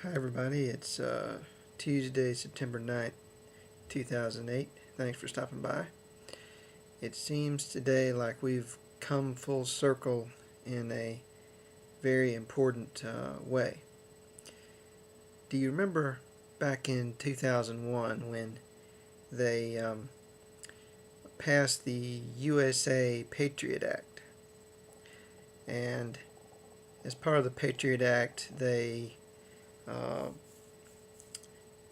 Hi everybody, it's Tuesday, September 9th, 2008. Thanks for stopping by. It seems today like we've come full circle in a very important way. Do you remember back in 2001 when they passed the USA Patriot Act? And as part of the Patriot Act, they uh,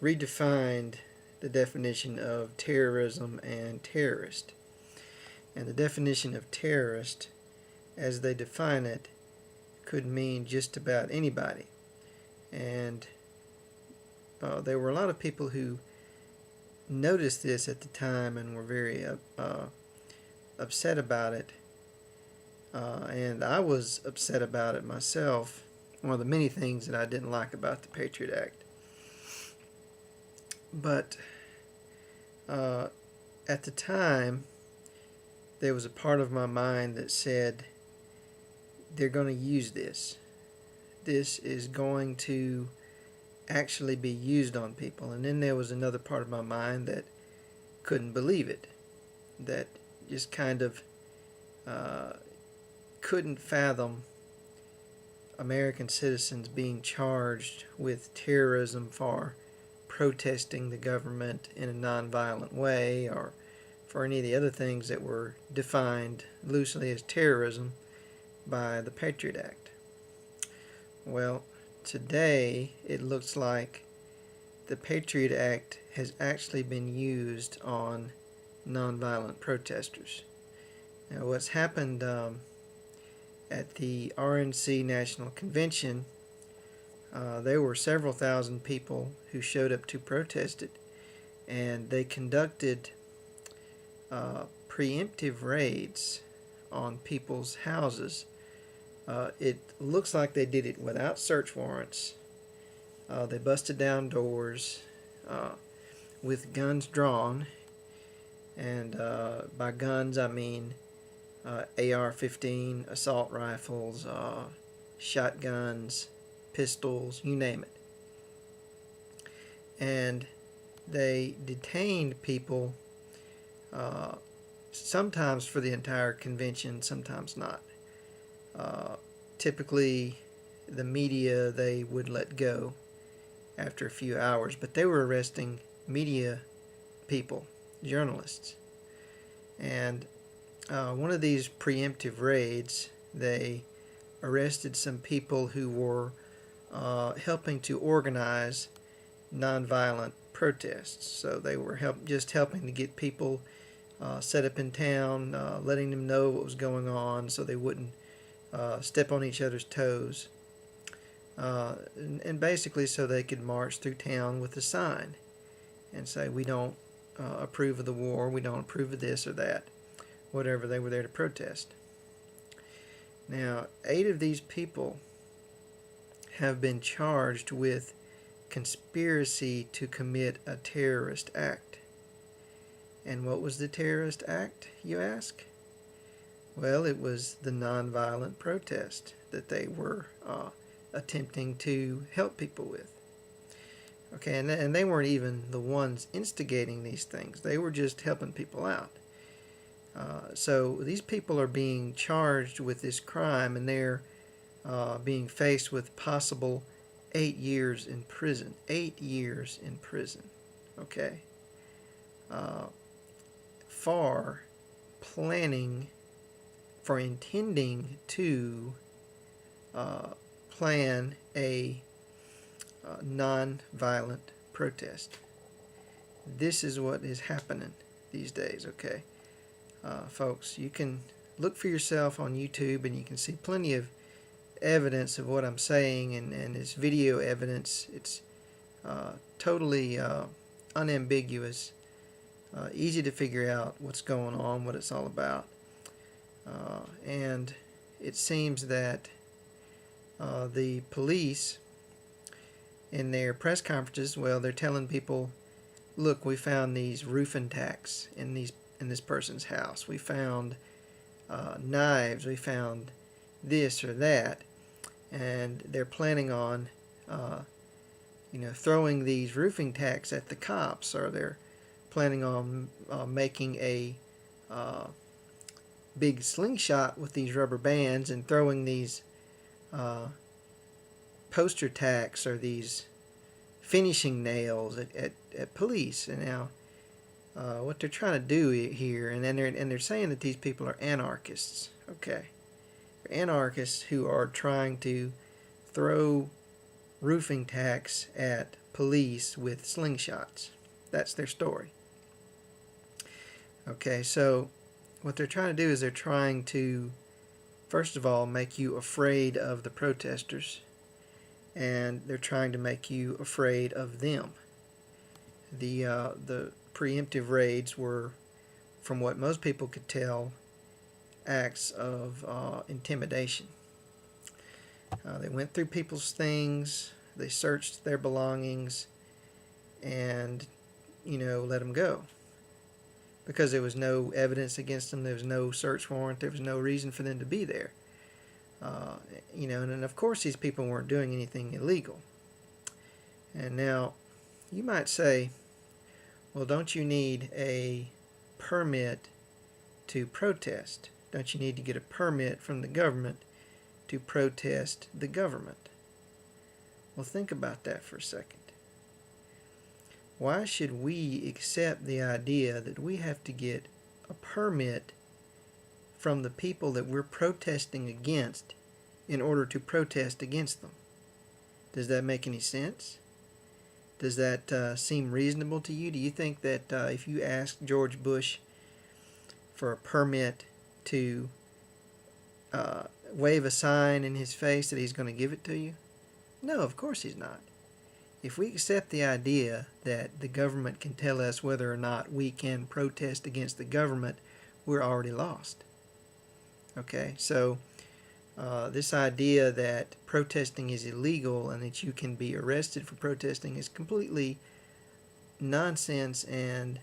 redefined the definition of terrorism and terrorist. And the definition of terrorist, as they define it, could mean just about anybody. And there were a lot of people who noticed this at the time and were very upset about it. And I was upset about it myself. One of the many things that I didn't like about the Patriot Act. But at the time, there was a part of my mind that said, they're going to use this. This is going to actually be used on people. And then there was another part of my mind that couldn't believe it, that just kind of couldn't fathom American citizens being charged with terrorism for protesting the government in a nonviolent way, or for any of the other things that were defined loosely as terrorism by the Patriot Act. Well, today it looks like the Patriot Act has actually been used on nonviolent protesters. Now, what's happened at the RNC National Convention, there were several thousand people who showed up to protest it, and they conducted preemptive raids on people's houses. It looks like they did it without search warrants. They busted down doors with guns drawn, and by guns I mean AR-15, assault rifles, shotguns, pistols, you name it. And they detained people sometimes for the entire convention, sometimes not. Typically, the media they would let go after a few hours, but they were arresting media people, journalists. And one of these preemptive raids, they arrested some people who were helping to organize nonviolent protests. So they were just helping to get people set up in town, letting them know what was going on so they wouldn't step on each other's toes. And basically so they could march through town with a sign and say, we don't approve of the war, we don't approve of this or that, whatever they were there to protest. Now, 8 of these people have been charged with conspiracy to commit a terrorist act. And what was the terrorist act, you ask? Well, it was the nonviolent protest that they were attempting to help people with. Okay, and they weren't even the ones instigating these things. They were just helping people out. So these people are being charged with this crime, and they're being faced with possible 8 years in prison. 8 years in prison, okay? For planning, for intending to plan a non-violent protest. This is what is happening these days, okay? Folks, you can look for yourself on YouTube and you can see plenty of evidence of what I'm saying, and it's video evidence. It's totally unambiguous, easy to figure out what's going on, what it's all about. And it seems that the police in their press conferences, well, they're telling people, look, we found these roof attacks in this person's house. We found knives. We found this or that. And they're planning on throwing these roofing tacks at the cops, or they're planning on making a big slingshot with these rubber bands and throwing these poster tacks or these finishing nails at police. And now what they're trying to do here, and they're saying that these people are anarchists. Okay, they're anarchists who are trying to throw roofing tacks at police with slingshots. That's their story. Okay, so what they're trying to do is they're trying to, first of all, make you afraid of the protesters, and they're trying to make you afraid of them. The preemptive raids were, from what most people could tell, acts of intimidation. They went through people's things, they searched their belongings, and, let them go. Because there was no evidence against them, there was no search warrant, there was no reason for them to be there. And of course these people weren't doing anything illegal. And now, you might say, well, don't you need a permit to protest? Don't you need to get a permit from the government to protest the government? Well, think about that for a second. Why should we accept the idea that we have to get a permit from the people that we're protesting against in order to protest against them? Does that make any sense? Does that seem reasonable to you? Do you think that if you asked George Bush for a permit to wave a sign in his face that he's going to give it to you? No, of course he's not. If we accept the idea that the government can tell us whether or not we can protest against the government, we're already lost. Okay, so this idea that protesting is illegal and that you can be arrested for protesting is completely nonsense and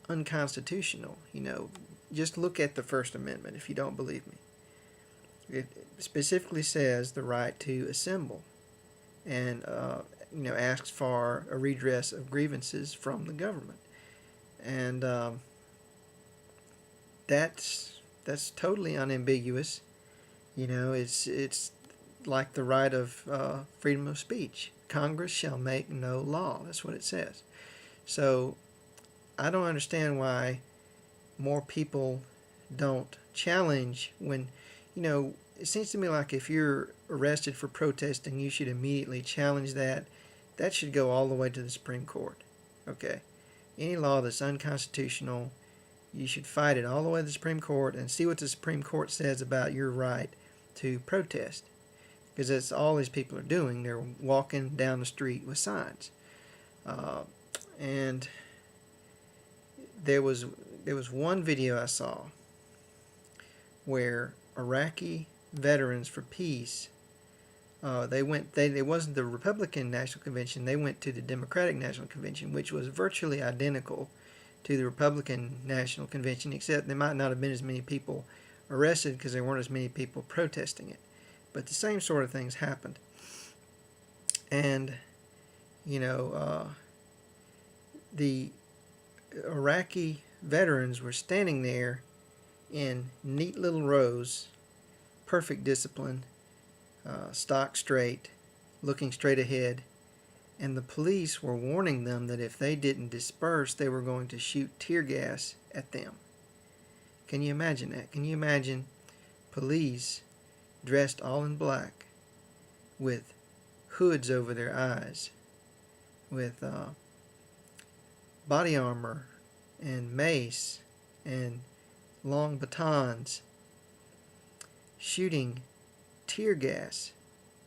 unconstitutional. Just look at the First Amendment if you don't believe me. It specifically says the right to assemble and asks for a redress of grievances from the government. And that's totally unambiguous. It's like the right of freedom of speech. Congress shall make no law. That's what it says. So I don't understand why more people don't challenge when, it seems to me like if you're arrested for protesting, you should immediately challenge that. That should go all the way to the Supreme Court. Okay? Any law that's unconstitutional, you should fight it all the way to the Supreme Court and see what the Supreme Court says about your right to protest. Because that's all these people are doing. They're walking down the street with signs. And there was one video I saw where Iraqi Veterans for Peace, it wasn't the Republican National Convention, they went to the Democratic National Convention, which was virtually identical to the Republican National Convention, except there might not have been as many people arrested because there weren't as many people protesting it. But the same sort of things happened. And, the Iraqi veterans were standing there in neat little rows, perfect discipline, stock straight, looking straight ahead, and the police were warning them that if they didn't disperse, they were going to shoot tear gas at them. Can you imagine that? Can you imagine police dressed all in black with hoods over their eyes, with body armor and mace and long batons, shooting tear gas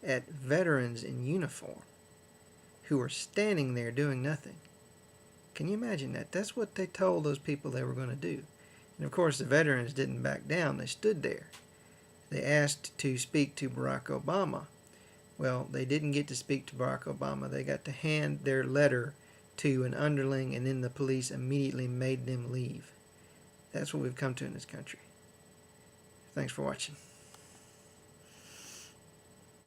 at veterans in uniform who were standing there doing nothing? Can you imagine that? That's what they told those people they were going to do. And of course the veterans didn't back down. They stood there. They asked to speak to Barack Obama. Well, they didn't get to speak to Barack Obama. They got to hand their letter to an underling, and then the police immediately made them leave. That's what we've come to in this country. Thanks for watching.